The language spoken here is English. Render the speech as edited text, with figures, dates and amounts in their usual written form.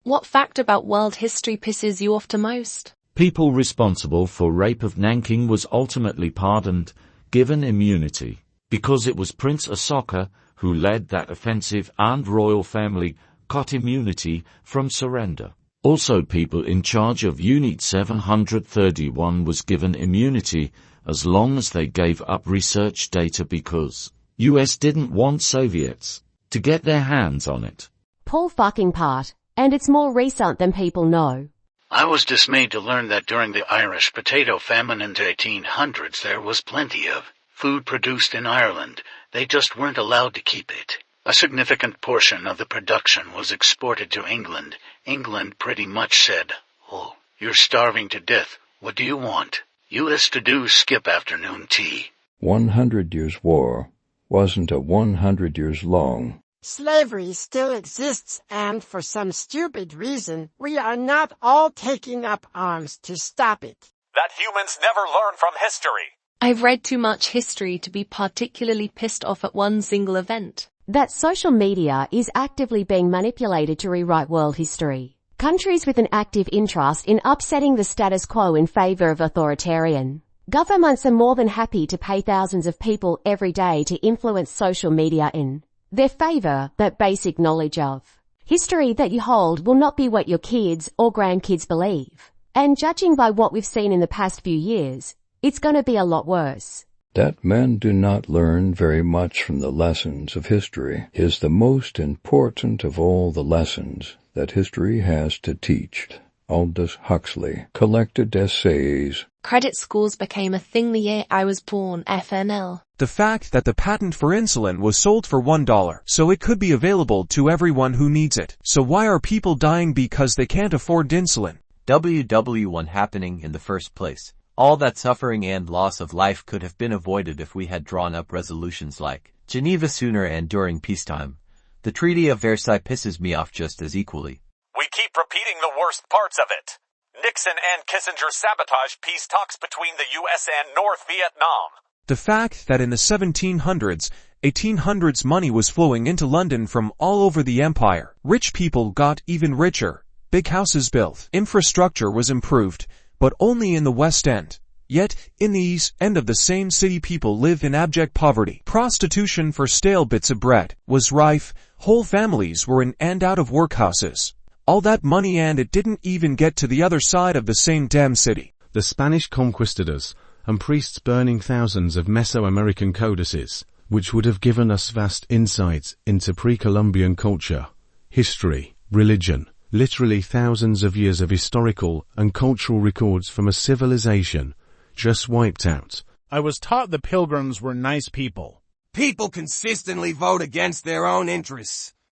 What fact about world history pisses you off the most? People responsible for rape of Nanking was ultimately pardoned, given immunity, because it was Prince Ashoka who led that offensive and royal family got immunity from surrender. Also, people in charge of Unit 731 was given immunity as long as they gave up research data because US didn't want Soviets to get their hands on it. Paul fucking part, and it's more recent than people know. I was dismayed to learn that during the Irish potato famine in the 1800s there was plenty of food produced in Ireland. They just weren't allowed to keep it. A significant portion of the production was exported to England. England pretty much said, "Oh, you're starving to death. What do you want?" US to do skip afternoon tea. 100 Years' War wasn't a 100 years long. Slavery still exists, and for some stupid reason, we are not all taking up arms to stop it. That humans never learn from history. I've read too much history to be particularly pissed off at one single event. That social media is actively being manipulated to rewrite world history. Countries with an active interest in upsetting the status quo in favor of authoritarian governments are more than happy to pay thousands of people every day to influence social media in their favor. That basic knowledge of history that you hold will not be what your kids or grandkids believe. And judging by what we've seen in the past few years, it's going to be a lot worse. That men do not learn very much from the lessons of history is the most important of all the lessons that history has to teach. Aldous Huxley, Collected Essays. Credit scores became a thing the year I was born, FNL. The fact that the patent for insulin was sold for $1, so it could be available to everyone who needs it. So why are people dying because they can't afford insulin? WW1 happening in the first place. All that suffering and loss of life could have been avoided if we had drawn up resolutions like Geneva sooner and during peacetime. The Treaty of Versailles pisses me off just as equally. We keep repeating the worst parts of it. Nixon and Kissinger sabotage peace talks between the US and North Vietnam. The fact that in the 1700s, 1800s money was flowing into London from all over the empire. Rich people got even richer. Big houses built. Infrastructure was improved, but only in the West End. Yet, in the East End of the same city, people live in abject poverty. Prostitution for stale bits of bread was rife. Whole families were in and out of workhouses. All that money, and it didn't even get to the other side of the same damn city. The Spanish conquistadors and priests burning thousands of Mesoamerican codices, which would have given us vast insights into pre-Columbian culture, history, religion, literally thousands of years of historical and cultural records from a civilization just wiped out. I was taught the Pilgrims were nice people. People consistently vote against their own interests.